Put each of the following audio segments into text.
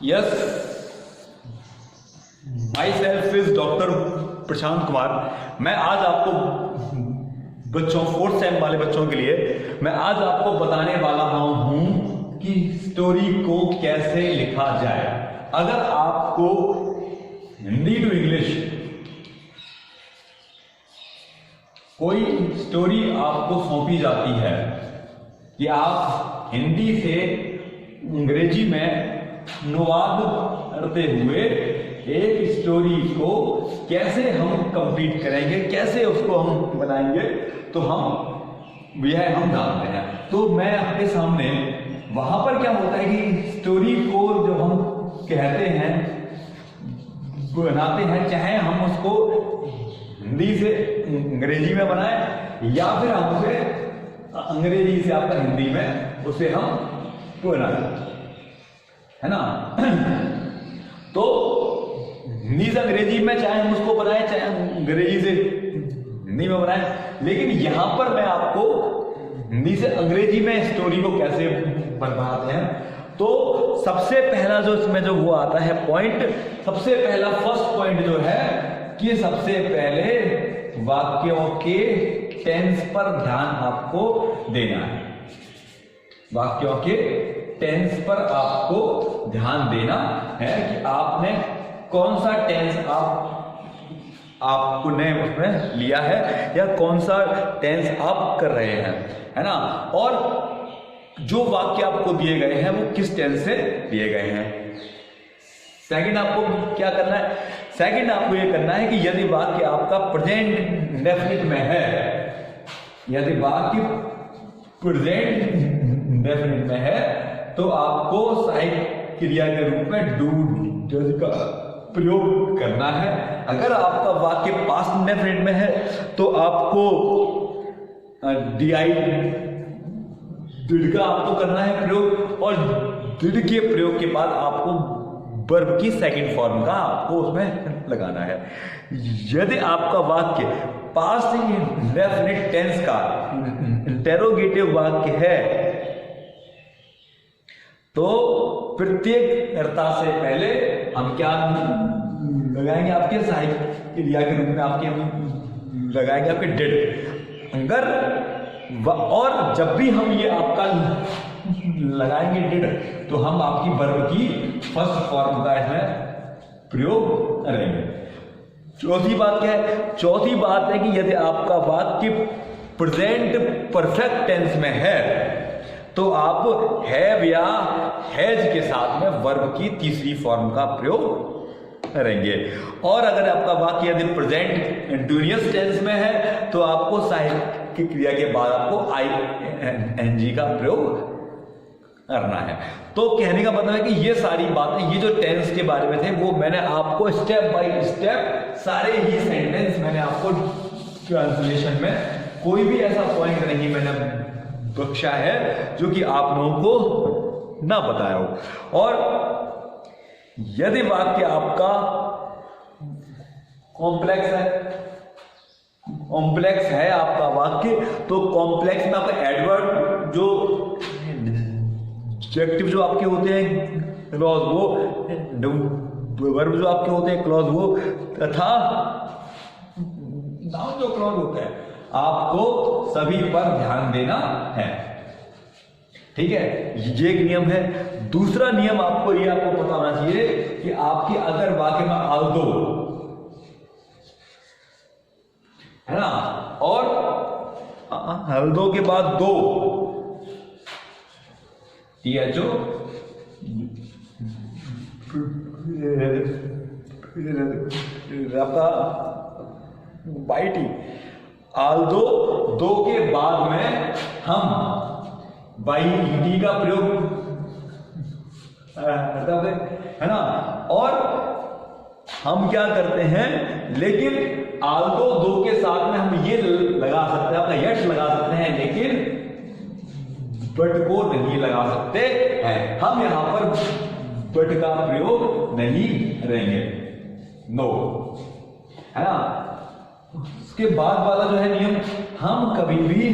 Yes, myself is doctor Prashant Kumar. मैं आज आपको बच्चों, 4th सेम वाले बच्चों के लिए मैं आज आपको बताने वाला हूं कि स्टोरी को कैसे लिखा जाए। अगर आपको हिंदी टू इंग्लिश कोई स्टोरी आपको सौंपी जाती है कि आप हिंदी से अंग्रेजी में अनुवाद करते हुए एक स्टोरी को कैसे हम कंप्लीट करेंगे, कैसे उसको हम बनाएंगे, तो हम जानते हैं। तो मैं आपके सामने वहां पर क्या होता है कि स्टोरी को जब हम कहते हैं, बनाते हैं, चाहे हम उसको हिंदी से अंग्रेजी में बनाए या फिर हम उसे अंग्रेजी से आपका हिंदी में उसे हम बनाए, है ना। तो हिंदी से अंग्रेजी में चाहे हम उसको बनाए, चाहे अंग्रेजी से हिंदी में बनाए, लेकिन यहां पर मैं आपको हिंदी से अंग्रेजी में स्टोरी को कैसे बनाते हैं। तो सबसे पहला जो इसमें जो वो आता है पॉइंट, सबसे पहला फर्स्ट पॉइंट जो है कि सबसे पहले वाक्यों के टेंस पर ध्यान आपको देना है। वाक्यों के टेंस पर आपको ध्यान देना है कि आपने कौन सा टेंस आपने उसमें लिया है या कौन सा टेंस आप कर रहे हैं, है ना। और जो वाक्य आपको दिए गए हैं वो किस टेंस से दिए गए हैं। सेकंड आपको क्या करना है, सेकंड आपको ये करना है कि यदि वाक्य आपका प्रेजेंट इंडेफिनिट में है, यदि वाक्य प्रेजेंट इंडेफिनिट में है तो आपको सहायक क्रिया के रूप में डू डज का प्रयोग करना है। अगर आपका वाक्य पास्ट इंडेफिनिट में है तो आपको डीआई डिड का आपको करना है प्रयोग, और डिड के प्रयोग के बाद आपको वर्ब की सेकंड फॉर्म का आपको उसमें लगाना है। यदि आपका वाक्य पास्ट इंडेफिनिट टेंस का इंटेरोगेटिव वाक्य है तो प्रत्येक कर्ता से पहले हम क्या लगाएंगे, आपके सहायक क्रिया के रूप में आपके हम लगाएंगे आपके डिड। अगर और जब भी हम ये आपका लगाएंगे डिड तो हम आपकी वर्ब की फर्स्ट फॉर्म का इसमें प्रयोग करेंगे। चौथी बात क्या है, चौथी बात है कि यदि आपका वाक्य प्रेजेंट परफेक्ट टेंस में है तो आप हैव या हैज के साथ में वर्ब की तीसरी फॉर्म का प्रयोग करेंगे। और अगर आपका वाक्य यदि प्रेजेंट कंटीन्यूअस टेंस में है तो आपको सहायक की क्रिया के बाद आपको आईएनजी का प्रयोग करना है। तो कहने का मतलब है कि ये सारी बातें, ये जो टेंस के बारे में थे वो मैंने आपको स्टेप बाय स्टेप सारे ही सेंटेंस मैंने आपको ट्रांसलेशन में कोई भी ऐसा पॉइंट नहीं मैंने बख्शा है जो कि आप लोगों को ना बताया हो। और यदि वाक्य आपका कॉम्प्लेक्स है आपका वाक्य, तो कॉम्प्लेक्स में आपका एडवर्ब जो एडजेक्टिव जो आपके होते हैं क्लॉज वो, वर्ब जो आपके होते हैं क्लॉज वो, तथा नाउन जो क्लॉज होता है, आपको सभी पर ध्यान देना है। ठीक है, ये एक नियम है। दूसरा नियम आपको ये आपको पता होना चाहिए कि आपके अगर वाक्य में आल्दो है ना, और हल्दो के बाद दो THO आपका बाईटी, आल्दो दो के बाद में हम बाई का प्रयोग है ना। और हम क्या करते हैं, लेकिन आल्दो दो के साथ में हम ये लगा सकते हैं, आपका यश लगा सकते हैं, लेकिन बट को नहीं लगा सकते हैं। हम यहां पर बट का प्रयोग नहीं करेंगे, नो, है ना। उसके बाद वाला जो है नियम, हम कभी भी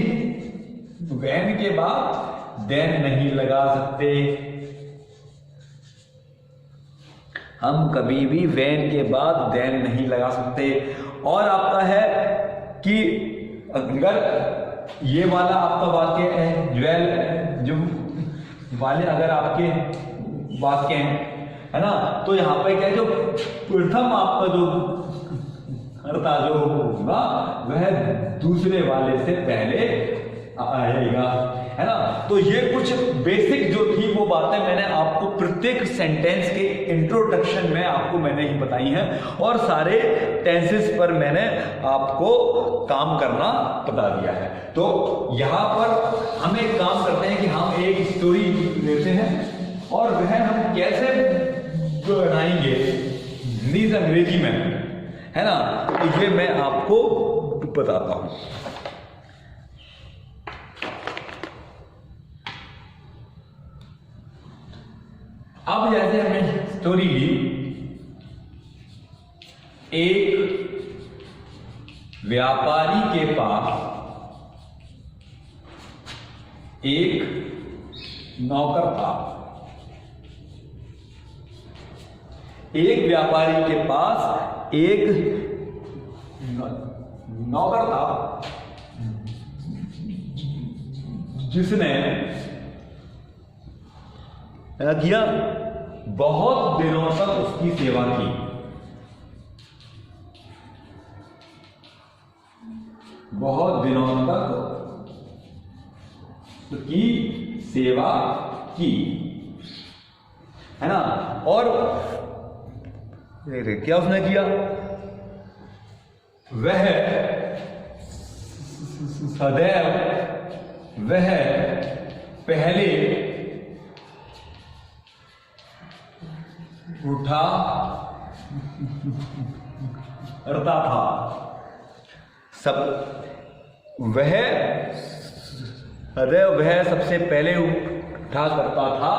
वैन के बाद देन नहीं लगा सकते। हम कभी भी वैन के बाद देन नहीं लगा सकते। और आपका है कि अगर ये वाला आपका वाक्य है ज्वेल जो वाले अगर आपके वाक्य हैं, है ना, तो यहाँ पे क्या है, जो प्रथम आपका जो कर्ता जो होगा वह दूसरे वाले से पहले आएगा, है ना। तो ये कुछ बेसिक जो थी वो बातें मैंने आपको प्रत्येक सेंटेंस के इंट्रोडक्शन में आपको मैंने ही बताई हैं, और सारे टेंसेस पर मैंने आपको काम करना बता दिया है। तो यहाँ पर हम एक काम करते हैं कि हम एक स्टोरी लेते हैं और वह हम कैसे बनाएंगे हिंदी अंग्रेजी में, है ना, तो ये मैं आपको बताता हूं। अब जैसे हमने स्टोरी ली, एक व्यापारी के पास एक नौकर था। एक व्यापारी के पास एक नौकर था जिसने क्या किया, बहुत दिनों तक उसकी सेवा की। बहुत दिनों तक उसकी सेवा की, है ना। और क्या उसने किया, वह सदैव वह पहले उठा करता था। सब वह सदैव वह सबसे पहले उठा करता था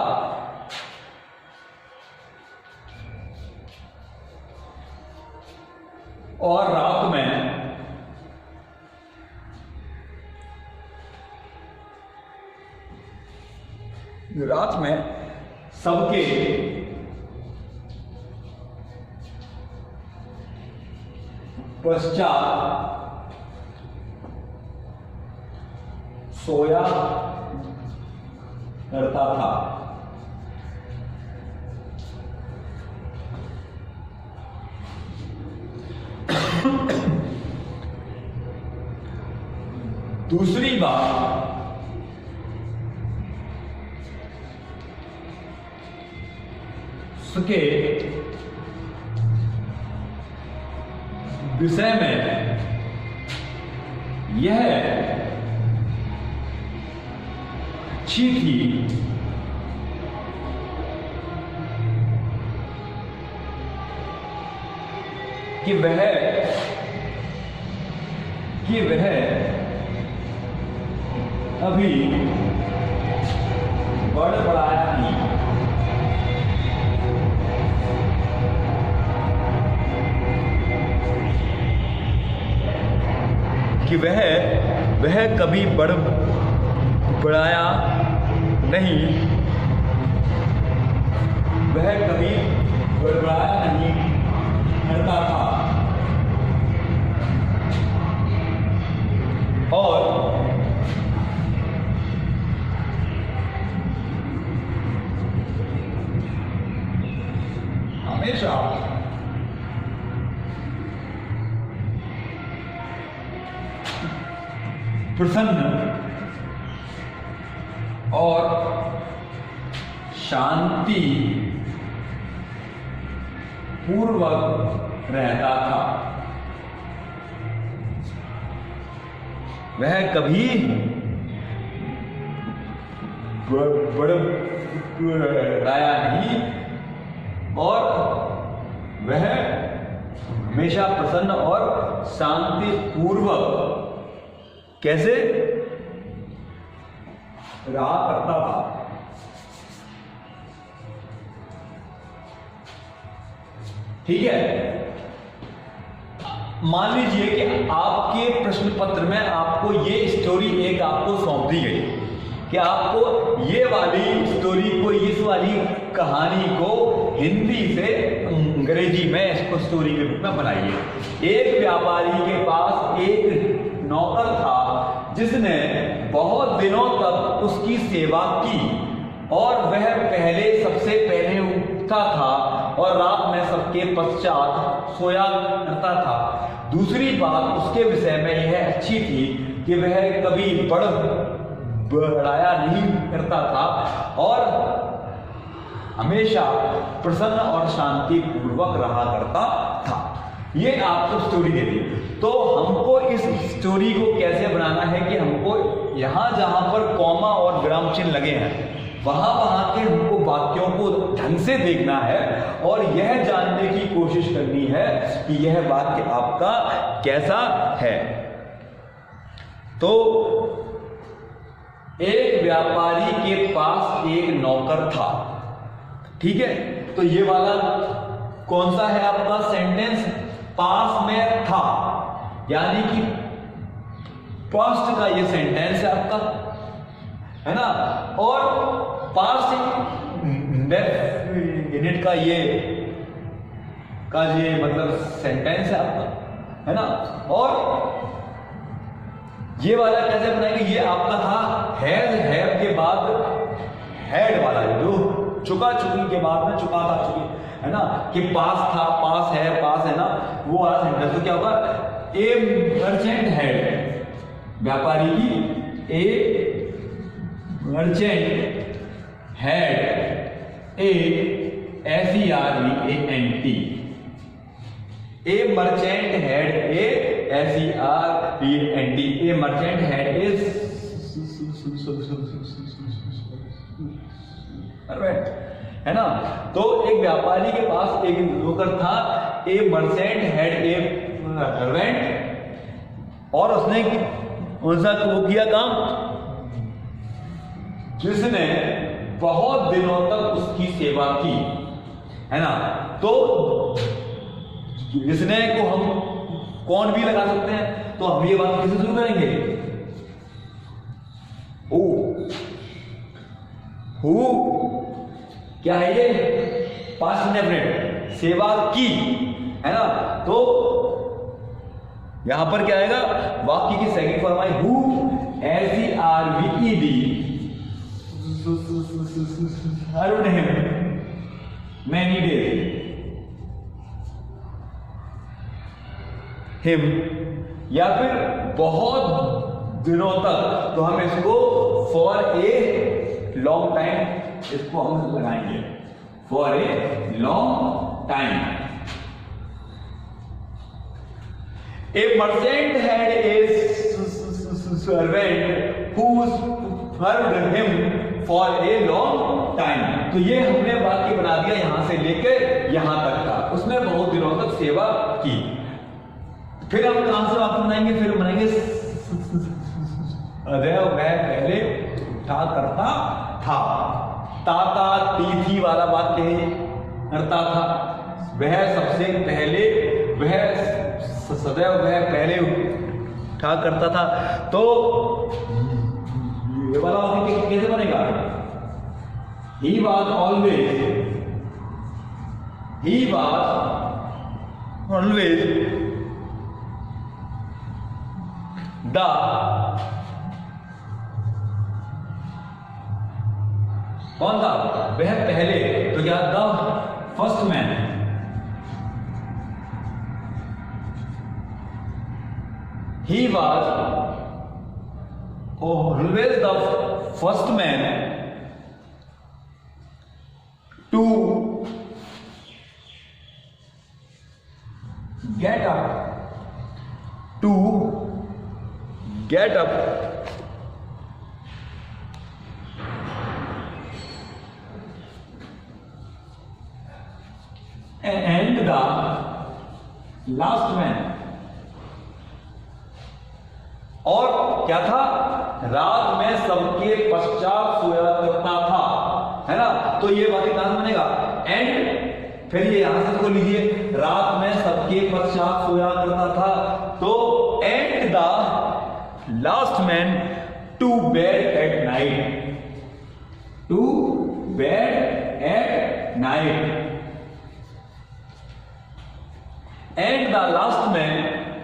और रात में सबके पश्चात सोया करता था। दूसरी बात, उसके विषय में यह अच्छी थी कि वह अभी बड़बड़ाया नहीं। कि वह कभी बड़बड़ाया नहीं, वह कभी बड़बड़ाया नहीं करता था। और हमेशा प्रसन्न और शांति पूर्वक रहता था। वह कभी बड़बड़ाया नहीं और वह हमेशा प्रसन्न और शांति पूर्वक कैसे रहा करता था। ठीक है, मान लीजिए कि आपके प्रश्न पत्र में आपको ये स्टोरी एक आपको सौंप दी गई कि आपको ये वाली स्टोरी को, इस वाली कहानी को हिंदी से अंग्रेजी में इसको स्टोरी के रूप में बनाइए। एक व्यापारी के पास एक नौकर था जिसने बहुत दिनों तक उसकी सेवा की और वह सबसे पहले उठता था और रात में सबके पश्चात सोया करता था। दूसरी बात उसके विषय में यह अच्छी थी कि वह कभी बड़ाया नहीं करता था और हमेशा प्रसन्न और शांति पूर्वक रहा करता था। ये आपको स्टोरी दे दी। तो हमको इस स्टोरी को कैसे बनाना है कि हमको यहां जहां पर कॉमा और विराम चिन्ह लगे हैं वहां के हमको वाक्यों को ढंग से देखना है और यह जानने की कोशिश करनी है कि यह वाक्य आपका कैसा है। तो एक व्यापारी के पास एक नौकर था, ठीक है। तो ये वाला कौन सा है आपका सेंटेंस? पास में था, यानी कि पास्ट का ये सेंटेंस है आपका, है ना। और पास्ट डेफिनिट का ये मतलब सेंटेंस है आपका, है ना। और ये वाला कैसे बनाएंगे? ये आपका था हैज हैव के बाद हैड वाला, जो चुका चुकी के बाद में चुका था चुकी, है ना। कि पास था, पास है ना, वो वाला सेंटेंस। तो क्या होगा? ए मर्चेंट हैड, व्यापारी की ए merchant had a SERVANT, A merchant had a SERVANT, A merchant had a है ना। तो एक व्यापारी के पास एक नौकर था, ए मर्चेंट हैड ए सर्वेंट, और उसने कौन सा वो किया काम? जिसने बहुत दिनों तक उसकी सेवा की, है ना। तो जिसने को हम कौन भी लगा सकते हैं। तो हम ये बात कैसे शुरू करेंगे? हु क्या है ये? पास्ट इंडेफिनिट, सेवा की, है ना। तो यहां पर क्या आएगा? वाक्य की second form I who, SERVED, served him many days, him, या फिर बहुत दिनों तक। तो हम इसको फॉर ए लॉन्ग टाइम इसको हम लगाएंगे, for a long time. A merchant had a servant who served him for a long time. तो ये हमने वाक्य बना दिया यहां से लेकर यहां तक का, उसने बहुत दिनों तक सेवा की। फिर हम कहां से वाक्य बनाएंगे? फिर बनाएंगे अदय वह पहले उठा करता था, ताता तीथी वाला वाक्य करता था, वह सबसे पहले, वह सदैव वह पहले उठा करता था। तो ये वाला वाक्य कैसे बनेगा? He was always, he was always the कौन था? वह पहले। तो क्या? The first man, he was always the first man to get up and the last man, और क्या था? रात में सबके पश्चात सोया करता था, है ना। तो ये वाक्य कहां बनेगा? एंड, फिर ये यहां से को लीजिए, रात में सबके पश्चात सोया करता था। तो and the last man to bed at night, to bed at night. And the last man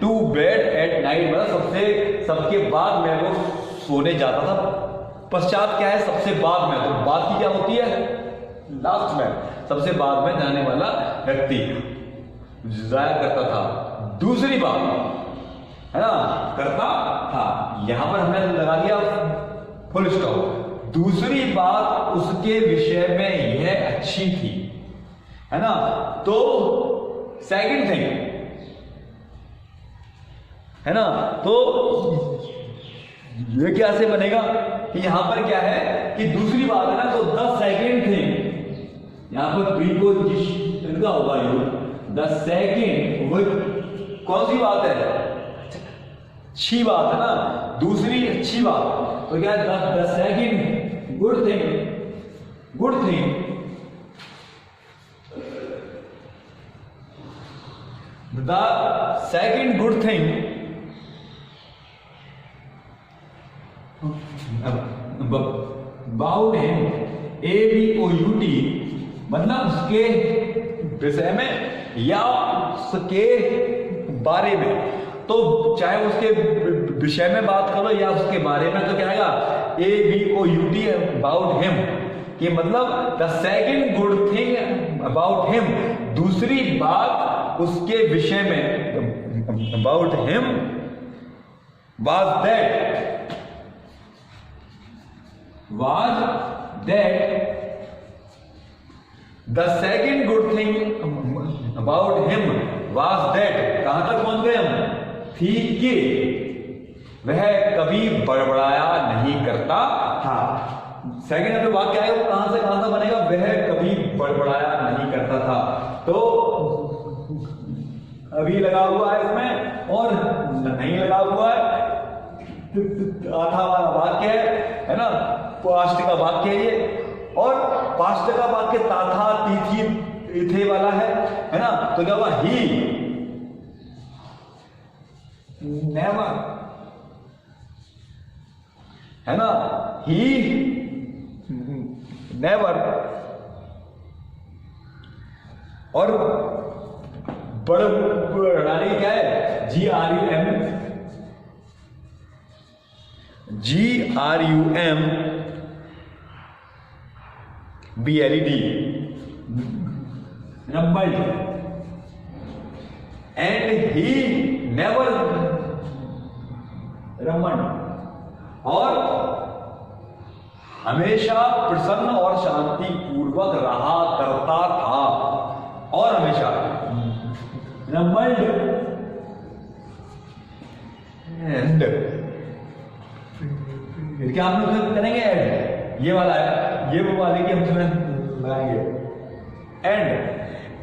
to bed at night मतलब सबके बाद में वो सोने जाता था। पश्चात क्या है, सबसे बाद में, तो बाद की क्या होती है, लास्ट में, सबसे बाद में जाने वाला व्यक्ति जाया करता था। दूसरी बात है ना, करता था, यहां पर हमने लगा दिया फुल स्टॉप। दूसरी बात उसके विषय में यह अच्छी थी, है ना। तो सेकंड थिंग है ना, तो ये कैसे बनेगा कि यहां पर क्या है कि दूसरी बात है ना, तो द सेकंड थिंग, यहां पर प्रीपोजिशन का होगा यूज, द सेकंड, वो कौन सी बात है, अच्छी बात है ना, दूसरी अच्छी बात, तो क्या है the second good thing, good thing, the second good thing about him, ABOUT, मतलब उसके विषय में या उसके बारे में, तो चाहे उसके विषय में बात करो या उसके बारे में, तो क्या आएगा ABOUT अबाउट हिम, कि मतलब the second good thing about him, दूसरी बात उसके विषय में about him was that the second good thing about him was that, कहां तक पहुंच गए हम, थी कि वह कभी बड़बड़ाया नहीं करता था। सेकंड में वाक्य आएगा वो कहां से कहां तक बनेगा, वह कभी बड़बड़ाया नहीं करता था, तो अभी लगा हुआ है इसमें और नहीं लगा हुआ है, आधा वाला वाक्य है ना, पास्ट का वाक्य है ये, और पास्ट का वाक्य ताथा तीथी थे वाला है ना, तो क्या हुआ, ही नेवर, है ना, ही नेवर, और बढ़ाने की क्या है, GRUM BLED, rumbled, and he never rumbled, और हमेशा प्रसन्न और शांति पूर्वक रहा करता था, और हमेशा rumbled and क्या हम लोग करेंगे एंड, ये वाला है, ये वो वाले की हम उसमें लगाएंगे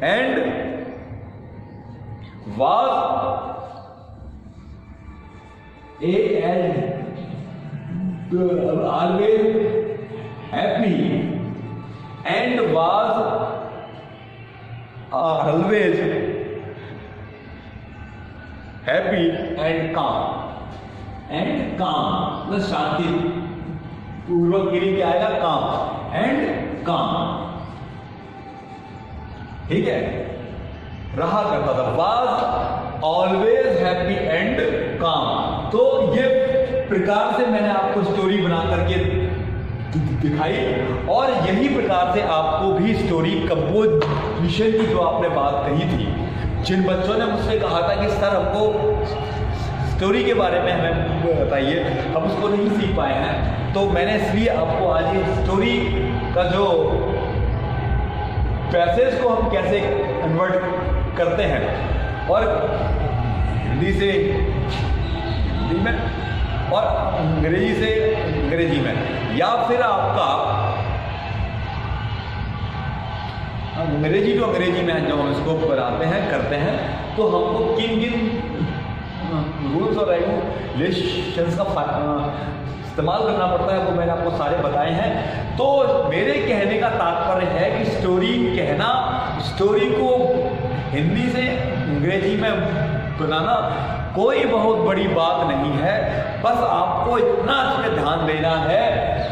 and was always happy and was always happy and काम, मतलब शांति पूर्वक के लिए क्या आएगा, काम, एंड काम, ठीक है, रहा करता था, वाज ऑलवेज हैप्पी एंड काम। तो ये प्रकार से मैंने आपको स्टोरी बना करके दिखाई, और यही प्रकार से आपको भी स्टोरी कंपोजिशन की जो आपने बात कही थी, जिन बच्चों ने मुझसे कहा था कि सर हमको स्टोरी के बारे में हमें बताइए, हम उसको नहीं सीख पाए हैं, तो मैंने इसलिए आपको आज ये स्टोरी का जो पैसेज को हम कैसे कन्वर्ट करते हैं, और हिंदी से हिंदी में और अंग्रेजी से अंग्रेजी में, या फिर आपका अंग्रेजी टू अंग्रेजी में जब हम इसको बनाते हैं करते हैं, तो हमको किन किन रूल्स और रेगुलेशंस का इस्तेमाल करना पड़ता है, वो मैंने आपको सारे बताए हैं। तो मेरे कहने का तात्पर्य है कि स्टोरी कहना, स्टोरी को हिंदी से अंग्रेजी में बनाना कोई बहुत बड़ी बात नहीं है। बस आपको इतना इस पे ध्यान देना है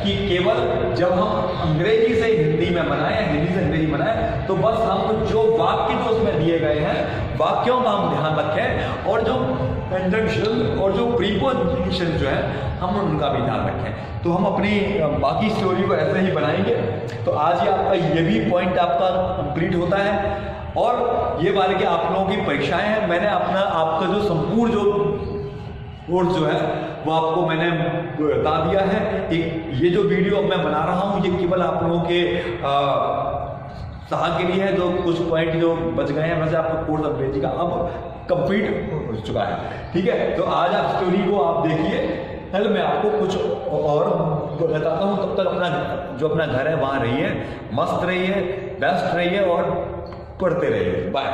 कि केवल जब हम अंग्रेजी से हिंदी में बनाए या हिंदी से अंग्रेजी बनाए तो बस हम जो वाक्य जो उसमें दिए गए हैं वाक्यों का हम ध्यान रखें, और जो कंजंक्शन और जो प्रीपोजिशन जो है हम उनका भी ध्यान रखें। तो हम अपनी बाकी स्टोरी को ऐसे ही बनाएंगे। तो आज ही आपका ये भी पॉइंट आपका कंप्लीट होता है। और ये वाले कि आप लोगों की परीक्षाएं हैं, मैंने आपका जो संपूर्ण जो कोर्स जो है वो आपको मैंने बता दिया है। एक ये जो वीडियो अब मैं बना रहा हूँ ये केवल आप लोगों के सहायता के लिए है। जो कुछ पॉइंट जो बच गए हैं वैसे आपका कोर्स अंग्रेजी का अब कंप्लीट हो चुका है, ठीक है। तो आज आप स्टोरी को आप देखिए, कल मैं आपको कुछ और बताता हूँ। तब तक अपना घर है वहाँ रहिए, मस्त रहिए, बेस्ट रहिए और पढ़ते रहिए। बाय।